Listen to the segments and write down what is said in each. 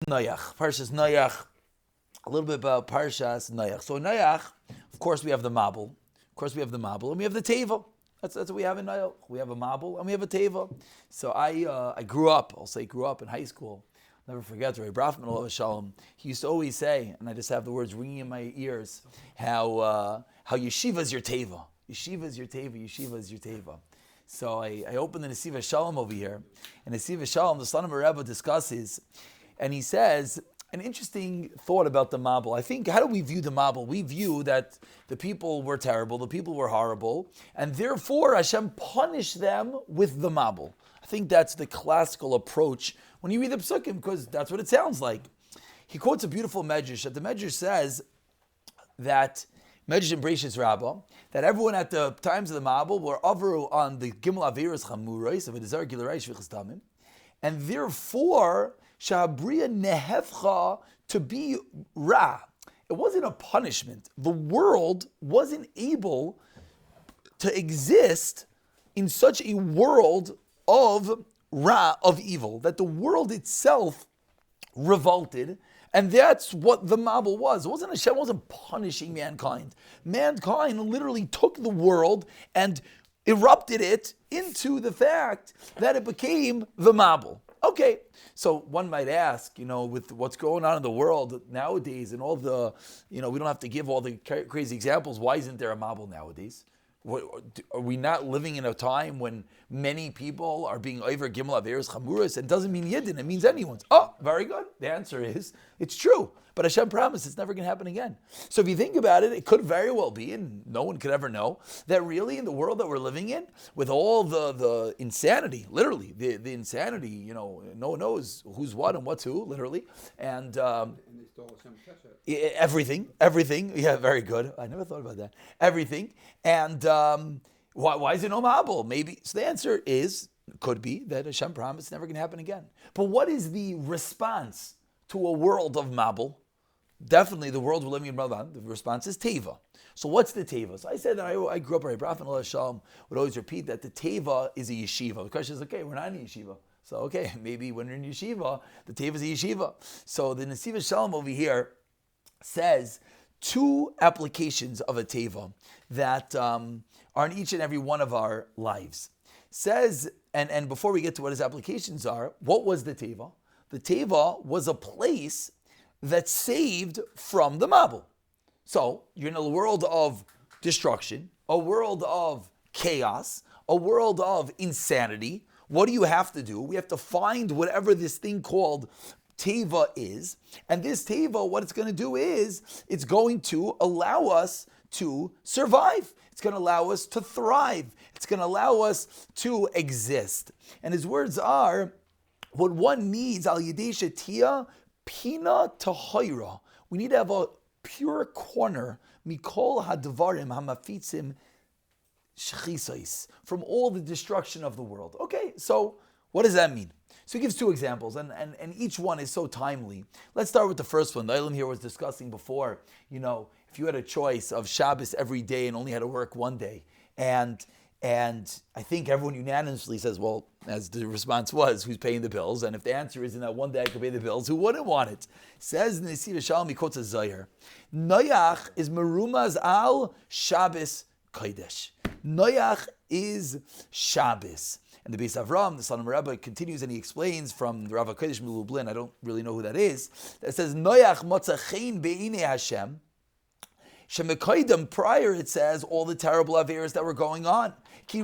Noach. Parshas Noach. A little bit about Parshas Noach. So in Noach, of course, we have the Mabul. Of course, we have the Mabul, and we have the Teva. That's what we have in Noach. We have a Mabul and we have a Teva. So I grew up. I'll say grew up in high school. Never forget, Ray Brafman Olav Shalom. He used to always say, and I just have the words ringing in my ears, how yeshiva is your Teva. Yeshiva is your Teva. Yeshiva is your Teva. So I opened the Nesiva Shalom over here, and Nesiva Shalom, the son of a Rebbe, discusses, and he says an interesting thought about the Mabul. I think, how do we view the Mabul? We view that the people were terrible, the people were horrible, and therefore Hashem punished them with the Mabul. I think that's the classical approach when you read the Psukim, because that's what it sounds like. He quotes a beautiful Medrash, that the Medrash says that Medrash and Breishis Rabbah, that everyone at the times of the Mabul were over on the Gimel Averis Chamurais of a Desar Gilarai Shvichas Damim, and therefore Shabriya Nehevcha to be Ra. It wasn't a punishment. The world wasn't able to exist in such a world of Ra, of evil, that the world itself revolted. And that's what the Mabul was. It wasn't Hashem wasn't punishing mankind. Mankind literally took the world and erupted it into the fact that it became the Mabul. Okay, so one might ask, with what's going on in the world nowadays and all the, we don't have to give all the crazy examples. Why isn't there a Mabul nowadays? Are we not living in a time when many people are being over Gimel Averis Chamuras? And it doesn't mean Yidden, it means anyone's. Oh, very good. The answer is, it's true. But Hashem promised it's never going to happen again. So if you think about it, it could very well be, and no one could ever know, that really in the world that we're living in, with all the insanity, literally, the insanity, no one knows who's what and what's who, literally. And everything. Yeah, very good. I never thought about that. Everything. And why is it no Mabul? Maybe. So the answer could be that Hashem promised it's never going to happen again. But what is the response to a world of Mabul? Definitely the world we're living in, the response is Teva. So what's the Teva? So I said that I grew up, Rabbi Brafman Olav Shalom would always repeat that the Teva is a yeshiva. The question is, okay, we're not in a yeshiva. So okay, maybe when you're in yeshiva, the Teva is a yeshiva. So the Nesiva Shalom over here says two applications of a Teva that are in each and every one of our lives. Says, and before we get to what his applications are, what was the Teva? The Teva was a place that saved from the Mabul. So you're in a world of destruction, a world of chaos, a world of insanity. What do you have to do? We have to find whatever this thing called Teva is. And this Teva, what it's going to do is, it's going to allow us to survive. It's going to allow us to thrive. It's going to allow us to exist. And his words are, what one needs, al yidei shetia pina tahoira. We need to have a pure corner, mikol hadvarim hamafitzim shchisais, from all the destruction of the world. Okay, so what does that mean? So he gives two examples, and each one is so timely. Let's start with the first one. The Eilim here was discussing before, if you had a choice of Shabbos every day and only had to work one day, and I think everyone unanimously says, well, as the response was, who's paying the bills? And if the answer is in that one day I could pay the bills, who wouldn't want it? Says in the Nesiva Shalom, he quotes a Zayir. Noach is merumaz al Shabbos Kodesh. Noach is Shabbos. And the Beis Avram, the son of Rebbe, continues and he explains from the Rav HaKodesh Milublin, I don't really know who that is, that says, Noach motzachein be'inei Hashem. Shemekaydim, prior it says all the terrible averas that were going on. The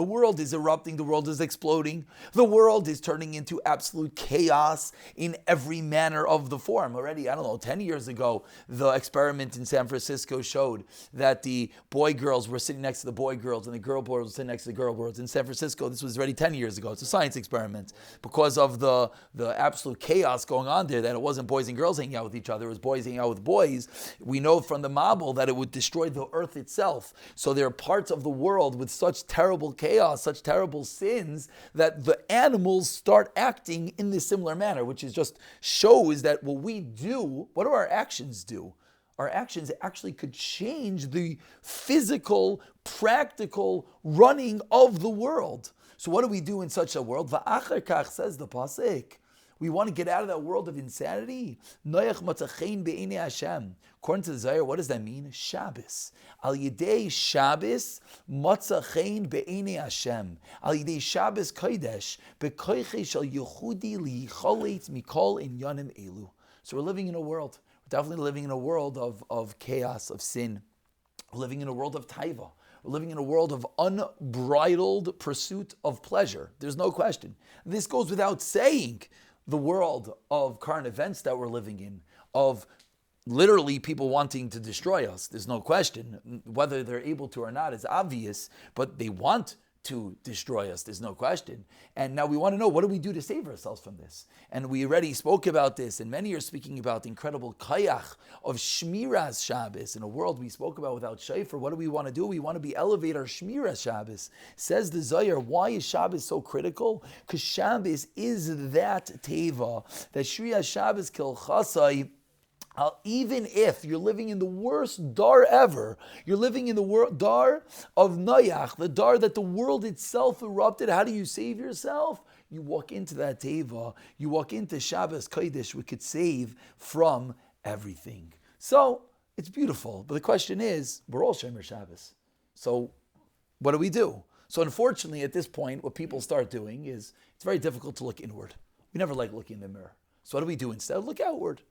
world is erupting, the world is exploding, the world is turning into absolute chaos in every manner of the form. Already, 10 years ago, the experiment in San Francisco showed that the boy girls were sitting next to the boy girls and the girl boys were sitting next to the girl boys. In San Francisco, this was already 10 years ago. It's a science experiment. Because of the absolute chaos going on there, that it wasn't boys and girls hanging out with each other, it was boys hanging out with boys. We know from the Mabul that it would destroy the earth itself. So there are parts of the world with such terrible chaos, such terrible sins, that the animals start acting in this similar manner, which is just shows that what we do, what do our actions do? Our actions actually could change the physical, practical running of the world. So what do we do in such a world? Va'achar kach, says the pasuk. We want to get out of that world of insanity. Noach matzachein be'inei Hashem. According to the Zohar, what does that mean? Shabbos. Al yidei Shabbos matzachein be'inei Hashem. Al yidei Shabbos kodesh bekoiche shel yechudi liyicholet mikol inyanim elu. So we're living in a world. We're definitely living in a world of chaos, of sin. We're living in a world of taiva. We're living in a world of unbridled pursuit of pleasure. There's no question. This goes without saying. The world of current events that we're living in, of literally people wanting to destroy us. There's no question. Whether they're able to or not is obvious, but they want to destroy us. There's no question. And now we want to know, what do we do to save ourselves from this? And we already spoke about this, and many are speaking about the incredible kayach of Shmiras Shabbos. In a world we spoke about without shofar, what do we want to do? We want to be elevate our Shmiras Shabbos. Says the Zohar, why is Shabbos so critical? Because Shabbos is that teva, that Shriya Shabbos kil chasai. Even if you're living in the worst dar ever, you're living in the dar of Noach, the dar that the world itself erupted. How do you save yourself? You walk into that teva, you walk into Shabbos Kodesh, we could save from everything. So it's beautiful, but the question is, we're all Shomer Shabbos. So what do we do? So unfortunately, at this point, what people start doing is, it's very difficult to look inward. We never like looking in the mirror. So what do we do instead? Look outward.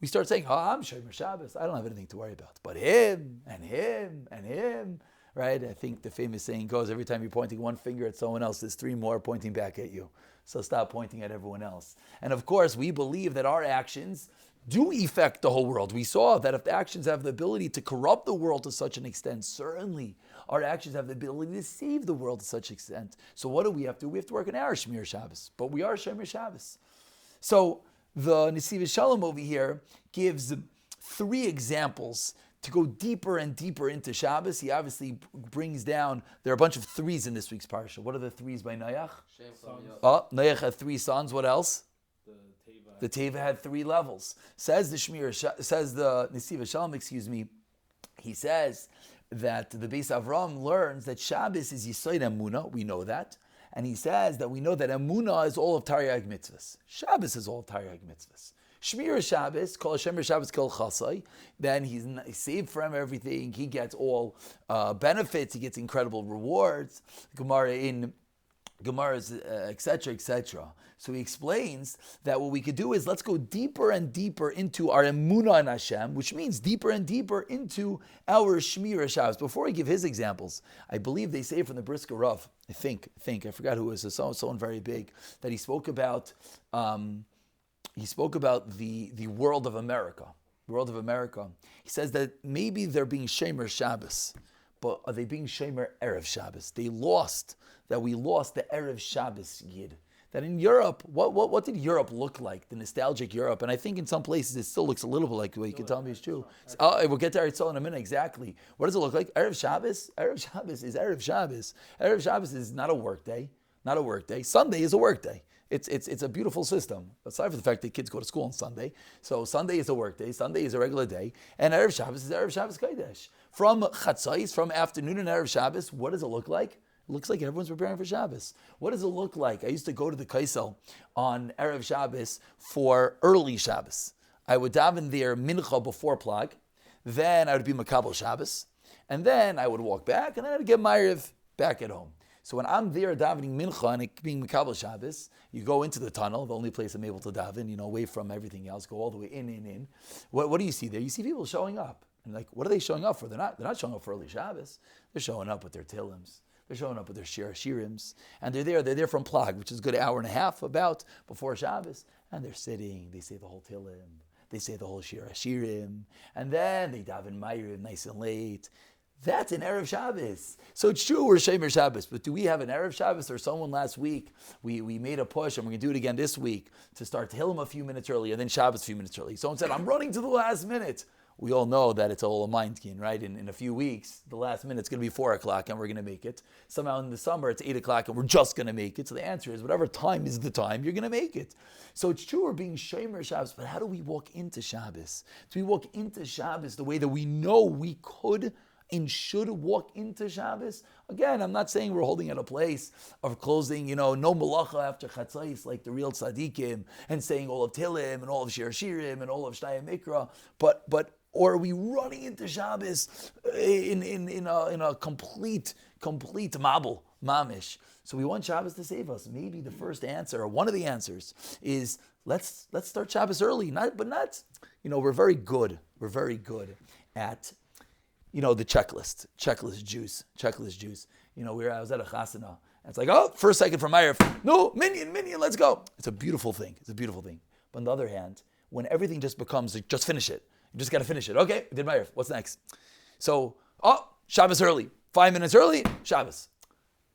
We start saying, I'm Shomer Shabbos. I don't have anything to worry about. But him, and him, and him, right? I think the famous saying goes, every time you're pointing one finger at someone else, there's three more pointing back at you. So stop pointing at everyone else. And of course, we believe that our actions do affect the whole world. We saw that if the actions have the ability to corrupt the world to such an extent, certainly our actions have the ability to save the world to such an extent. So what do? We have to work on our Shmir Shabbos. But we are Shomer Shabbos. So the Nesiv Shalom over here gives 3 examples to go deeper and deeper into Shabbos. He obviously brings down, there are a bunch of 3s in this week's parsha. What are the 3s by Noach? Noach had 3 sons. What else? The Teva had 3 levels. Says the Nesiv Shalom, he says that the Beis Avram learns that Shabbos is Yisod Emunah. We know that. And he says that we know that Emunah is all of Taryag mitzvahs. Shabbos is all of Taryag mitzvahs. Shmir Shabbos, Kol Hashem Shabbos Kol Chasai, then he's saved from everything. He gets all benefits. He gets incredible rewards. Gemara's, etc., etc. So he explains that what we could do is let's go deeper and deeper into our emunah in Hashem, which means deeper and deeper into our Shmir Shabbos. Before I give his examples, I believe they say from the Brisker Rav, I think, I forgot who it was, someone very big, that he spoke about the world of America. The world of America. He says that maybe they're being Shomer Shabbos, but are they being Shomer Erev Shabbos? We lost the Erev Shabbos Yid. That in Europe, what did Europe look like? The nostalgic Europe. And I think in some places it still looks a little bit like the way you can tell me it's true. We'll get to Eretz Yisrael in a minute, exactly. What does it look like? Erev Shabbos? Erev Shabbos is Erev Shabbos. Erev Shabbos is not a work day. Not a work day. Sunday is a work day. It's a beautiful system. Aside from the fact that kids go to school on Sunday. So Sunday is a work day. Sunday is a regular day. And Erev Shabbos is Erev Shabbos Kodesh. From Chatzais, from afternoon and Erev Shabbos, what does it look like? It looks like everyone's preparing for Shabbos. What does it look like? I used to go to the Kaisel on Erev Shabbos for early Shabbos. I would daven there mincha before Plag. Then I would be Makabel Shabbos. And then I would walk back, and then I would get Ma'ariv back at home. So when I'm there davening mincha and being Makabel Shabbos, you go into the tunnel, the only place I'm able to daven, away from everything else, go all the way in. What do you see there? You see people showing up. And what are they showing up for? They're not showing up for early Shabbos. They're showing up with their tilims. They're showing up with their shirims. And they're there from Plag, which is a good hour and a half about before Shabbos. And they're sitting, they say the whole tilim, they say the whole shirim, and then they daven Ma'ariv nice and late. That's an Erev Shabbos. So it's true we're Shomer Shabbos, but do we have an Erev Shabbos? Or someone last week, we made a push, and we're going to do it again this week, to start Tehillim a few minutes early, and then Shabbos a few minutes early. Someone said, I'm running to the last minute. We all know that it's all a mind game, right? In a few weeks, the last minute's going to be 4 o'clock, and we're going to make it. Somehow in the summer, it's 8 o'clock, and we're just going to make it. So the answer is, whatever time is the time, you're going to make it. So it's true we're being Shomer Shabbos, but how do we walk into Shabbos? Do we walk into Shabbos the way that we know we could and should walk into Shabbos. Again, I'm not saying we're holding at a place of closing, no malacha after Chatzais like the real tzaddikim and saying all of Tilim and all of Shir Shirim and all of Shtayim Mikra, but or are we running into Shabbos in a complete mabul, mamish? So we want Shabbos to save us. Maybe the first answer, or one of the answers, is let's start Shabbos early. We're very good. We're very good at the checklist juice. I was at a chasana, and it's like, oh, first second from Ma'ariv, no, minyan, let's go. It's a beautiful thing. But on the other hand, when everything just becomes, just finish it. You just got to finish it. Okay, did Ma'ariv. What's next? So, Shabbos early. 5 minutes early, Shabbos.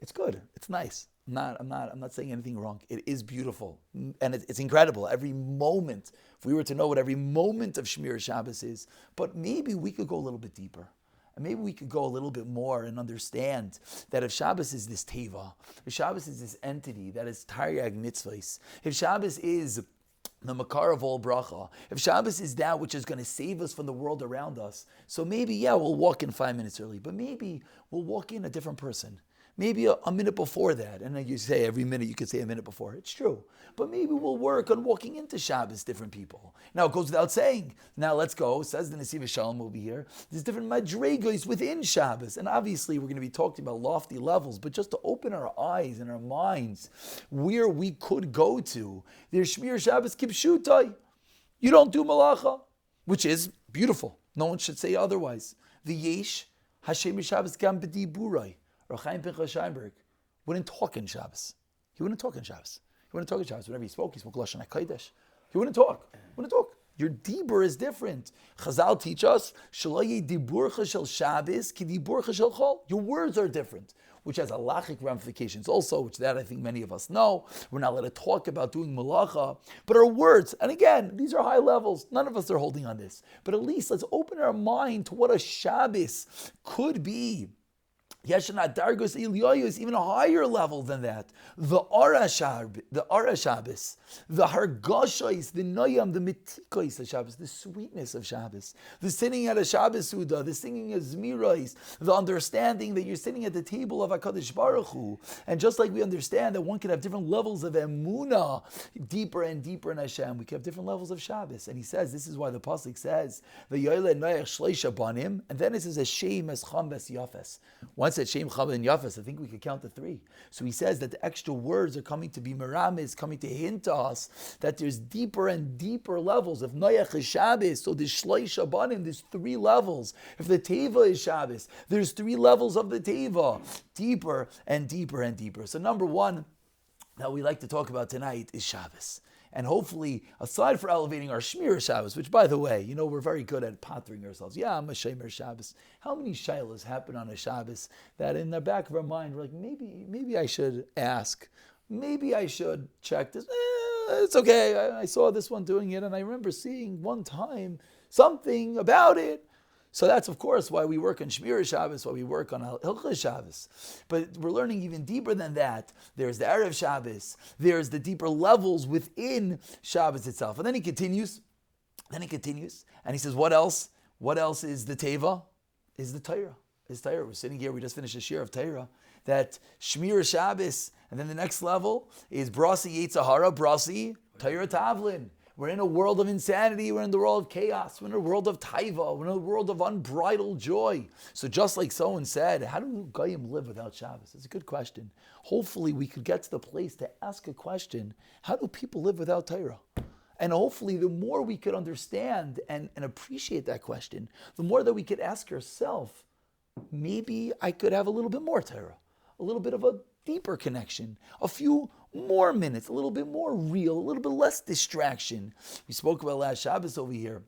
It's good. It's nice. I'm not saying anything wrong. It is beautiful. And it's incredible. Every moment, if we were to know what every moment of Shmir Shabbos is, but maybe we could go a little bit deeper. And maybe we could go a little bit more and understand that if Shabbos is this teva, if Shabbos is this entity that is Taryag mitzvahs, if Shabbos is the makar of all bracha, if Shabbos is that which is going to save us from the world around us, so maybe, we'll walk in 5 minutes early, but maybe we'll walk in a different person. Maybe a minute before that. And then you say every minute, you could say a minute before. It's true. But maybe we'll work on walking into Shabbos different people. Now, it goes without saying. Now, let's go. Says the Nesiv Shalom over here. There's different madregos within Shabbos. And obviously, we're going to be talking about lofty levels. But just to open our eyes and our minds where we could go to, there's Shmir Shabbos Kipshutai. You don't do malacha, which is beautiful. No one should say otherwise. The Yesh Hashem Shabbos Gam B'di Burai. Rav Chaim Pinchas Scheinberg wouldn't talk in Shabbos. He wouldn't talk in Shabbos. Whenever he spoke Lashon HaKodesh. He wouldn't talk. Your dibur is different. Chazal teach us, Shalaye diburcha shel Shabbos ki diburcha shel Chol. Your words are different, which has halachic ramifications also, which that I think many of us know. We're not allowed to talk about doing malacha, but our words, and again, these are high levels. None of us are holding on this. But at least let's open our mind to what a Shabbos could be. Yeshanat Dargos Eliyahu is even a higher level than that. The Ara Shabbos, the Hargashos, the Noyam, the Mitikois of Shabbos, the sweetness of Shabbos, the sitting at a Shabbos Suda, the singing of Zmirais, the understanding that you're sitting at the table of HaKadosh Baruch Hu. And just like we understand that one can have different levels of Emunah, deeper and deeper in Hashem, we can have different levels of Shabbos. And he says, this is why the Pasuk says, the Yoyle Noach Shleisha Banim, and then it says, Hashem Escham Ves Yafes. Once at Shem, Chava, and Yafes, I think we could count to 3. So he says that the extra words are coming to be meramis, coming to hint to us that there's deeper and deeper levels. If Noach is Shabbos, so there's Shleish Abanim, there's 3 levels. If the Teva is Shabbos, there's 3 levels of the Teva. Deeper and deeper and deeper. So number 1 that we like to talk about tonight is Shabbos. And hopefully, aside from elevating our Shmir Shabbos, which, by the way, we're very good at pottering ourselves. Yeah, I'm a Shemer Shabbos. How many Shilas happen on a Shabbos that in the back of our mind, we're like, maybe I should ask. Maybe I should check this. It's okay. I saw this one doing it, and I remember seeing one time something about it. So that's, of course, why we work on Shmir Shabbos, why we work on Hilchos Shabbos. But we're learning even deeper than that. There's the Erev Shabbos. There's the deeper levels within Shabbos itself. And then he continues. And he says, what else? What else is the Teva? Is the Torah. We're sitting here. We just finished a shir of Torah. That Shmir Shabbos. And then the next level is Brasi Yitzhahara, Brasi Torah Tavlin. We're in a world of insanity. We're in the world of chaos. We're in a world of taiva. We're in a world of unbridled joy. So just like someone said, how do Goyim live without Shabbos? It's a good question. Hopefully we could get to the place to ask a question, how do people live without Torah? And hopefully the more we could understand and appreciate that question, the more that we could ask ourselves, maybe I could have a little bit more Torah, a little bit of a deeper connection, a few more minutes, a little bit more real, a little bit less distraction. We spoke about last Shabbos over here.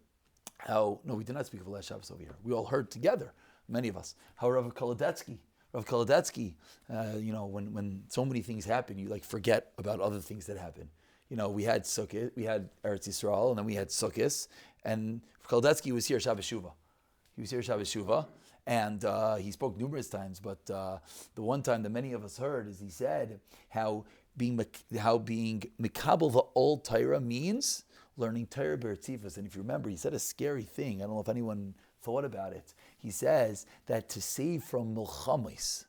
We did not speak of last Shabbos over here. We all heard together, many of us, how Rav Kolodetsky, when so many things happen, you forget about other things that happen. We had Sukkot, we had Eretz Yisrael, and then we had Sukkot, and Kolodetsky was here Shabbos Shuvah. And he spoke numerous times, but the one time that many of us heard is he said how being mikabel the old Torah means learning Torah b'ertzifus. And if you remember, he said a scary thing. I don't know if anyone thought about it. He says that to save from milchamis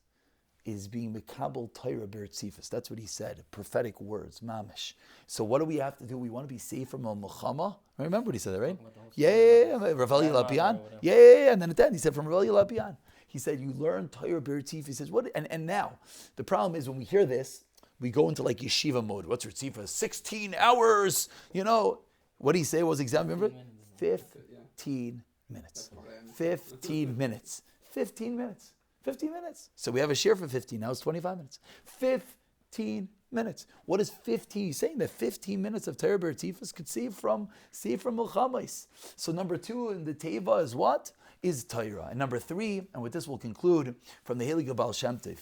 is being mekabel Torah b'ertzifus. That's what he said. Prophetic words, mamish. So what do we have to do? We want to be safe from a milchama. Remember what he said, that, right? Yeah. Raveli Lapian. Yeah. And then at the end he said from Raveli Lapian. He said you learn Torah b'ertzifus. He says what? And now the problem is when we hear this, we go into like yeshiva mode. What's ertzifus? 16 hours. You know what did he say was exam? Remember? 15 minutes. 15 minutes. 15 minutes. 15 minutes. So we have a share for 15. Now it's 25 minutes. 15 minutes. What is 15? He's saying that 15 minutes of Torah b'ertzifus could save from milchamais. So number 2 in the teva is what? Is Torah. And number 3, and with this we'll conclude, from the Heilige Baal Shem Tov.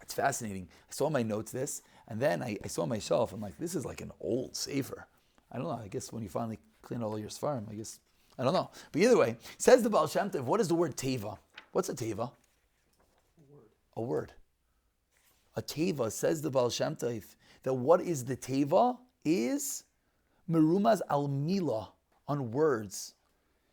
It's fascinating. I saw my notes this, and then I saw myself. I'm like, this is like an old sefer. I don't know. I guess when you finally clean all your svarim, I don't know. But either way, says the Baal Shem Tov, what is the word teva? What's a teva? A word. A teva, says the Baal Shem Tov, that what is the teva is merumaz al mila, on words.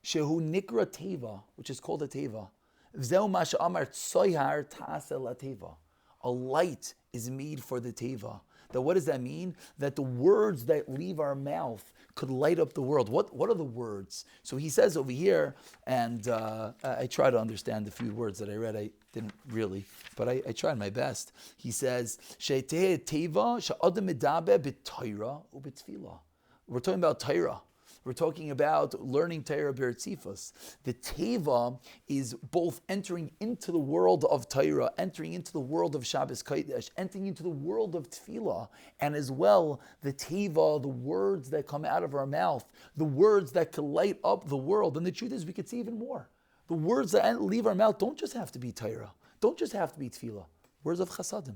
Shehu nikra teva, which is called a teva. V'zeu ma she'amar tsoyhar ta'aseh la teva. A light is made for the teva. That what does that mean? That the words that leave our mouth could light up the world. What are the words? So he says over here, and I try to understand the few words that I read. I didn't really, but I tried my best. He says, She'teh teva she'adam medaber b'Torah u'b'tfilah. We're talking about Torah. We're talking about learning Torah b'ertzifus. The teva is both entering into the world of Torah, entering into the world of Shabbos Kodesh, entering into the world of tefillah, and as well the teva, the words that come out of our mouth, the words that could light up the world. And the truth is, we could see even more. The words that leave our mouth don't just have to be Torah, don't just have to be tefillah. Words of chasadim.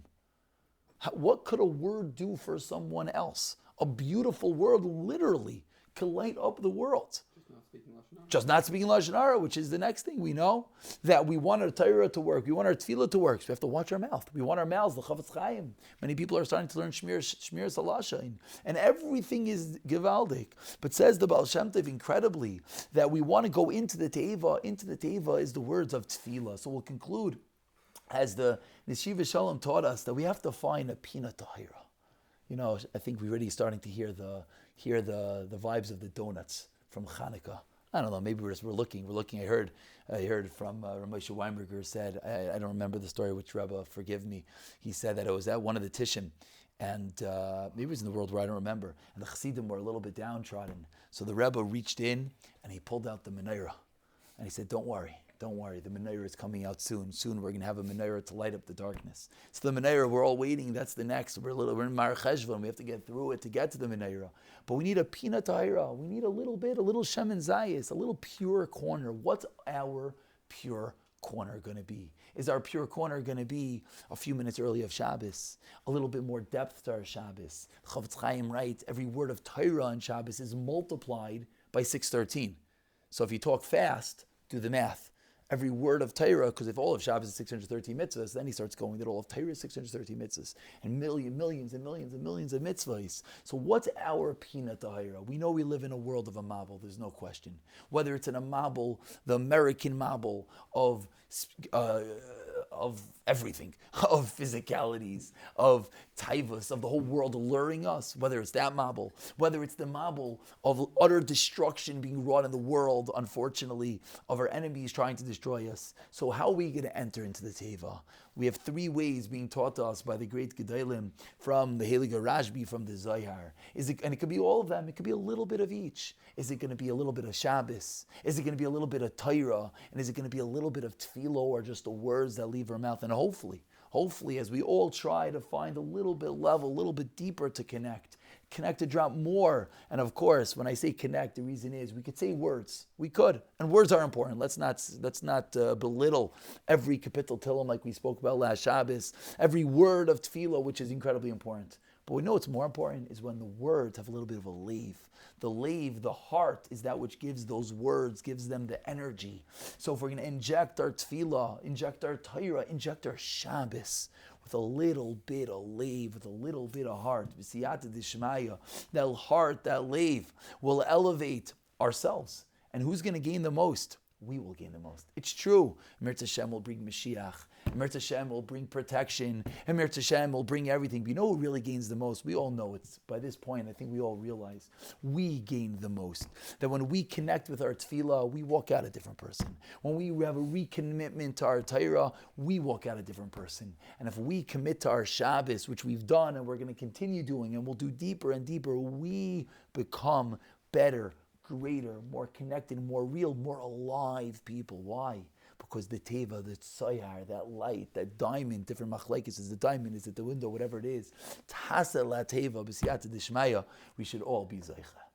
What could a word do for someone else? A beautiful word, literally, can light up the world. Just not speaking Lashon Hara, which is the next thing we know, that we want our Torah to work, we want our tefillah to work, so we have to watch our mouth. We want our mouths, the Chavetz Chaim. Many people are starting to learn Shmir Salasha, and everything is Givaldik. But says the Baal Shem Tov incredibly, that we want to go into the Teva is the words of tefillah. So we'll conclude, as the Neshiva Shalom taught us, that we have to find a Pina Tahira. You know, I think we're already starting to hear the vibes of the donuts from Hanukkah. I don't know. Maybe we're looking. I heard from Ramosha Weinberger said, I don't remember the story. Which Rebbe, forgive me. He said that it was at one of the Tishim, and maybe it was in the world where I don't remember. And the Chassidim were a little bit downtrodden. So the Rebbe reached in and he pulled out the menorah, and he said, "Don't worry. The menorah is coming out soon. Soon we're going to have a menorah to light up the darkness." So the menorah, we're all waiting. That's the next. We're in Mar Cheshvan. We have to get through it to get to the menorah. But we need a Pina Tahira. We need a little Shemen Zayis, a little pure corner. What's our pure corner going to be? Is our pure corner going to be a few minutes early of Shabbos? A little bit more depth to our Shabbos? Chavetz Chaim writes, every word of Torah on Shabbos is multiplied by 613. So if you talk fast, do the math. Every word of Torah, because if all of Shabbos is 613 mitzvahs, then he starts going that all of Torah is 613 mitzvahs, and millions and millions of mitzvahs. So what's our Pina Tahira? We know we live in a world of a mabul, there's no question. Whether it's in a mabul, the American mabul of everything, of physicalities, of taivas, of the whole world alluring us, whether it's that mabul, whether it's the mabul of utter destruction being wrought in the world, unfortunately, of our enemies trying to destroy us. So how are we going to enter into the teva? We have 3 ways being taught to us by the great Gedalim, from the Heilige Rashbi, from the Zohar. And it could be all of them. It could be a little bit of each. Is it going to be a little bit of Shabbos? Is it going to be a little bit of Torah? And is it going to be a little bit of tefillah, or just the words that leave our mouth? And hopefully, as we all try to find a little bit deeper to connect to drop more. And of course, when I say connect, the reason is we could say words. We could, and words are important. Let's not belittle every kapitel Tillim like we spoke about last Shabbos. Every word of tefillah, which is incredibly important. But we know what's more important is when the words have a little bit of a lave. The lave, the heart, is that which gives those words, gives them the energy. So if we're going to inject our tefillah, inject our Torah, inject our Shabbos with a little bit of lave, with a little bit of heart, b'siyata d'shmaya, that heart, that lave, will elevate ourselves. And who's going to gain the most? we will gain the most. It's true. Mirz Hashem will bring Mashiach. Mirz Hashem will bring protection. And Mirz Hashem will bring everything. But you know who really gains the most? We all know it's by this point. I think we all realize we gain the most. That when we connect with our tefillah, we walk out a different person. When we have a recommitment to our Torah, we walk out a different person. And if we commit to our Shabbos, which we've done and we're going to continue doing, and we'll do deeper and deeper, we become better, greater, more connected, more real, more alive people. Why? Because the teva, the tzayar, that light, that diamond, different machlekes, is the diamond, is it the window, whatever it is, tasa la teva, b'siyata d'shmaya, we should all be zeicha.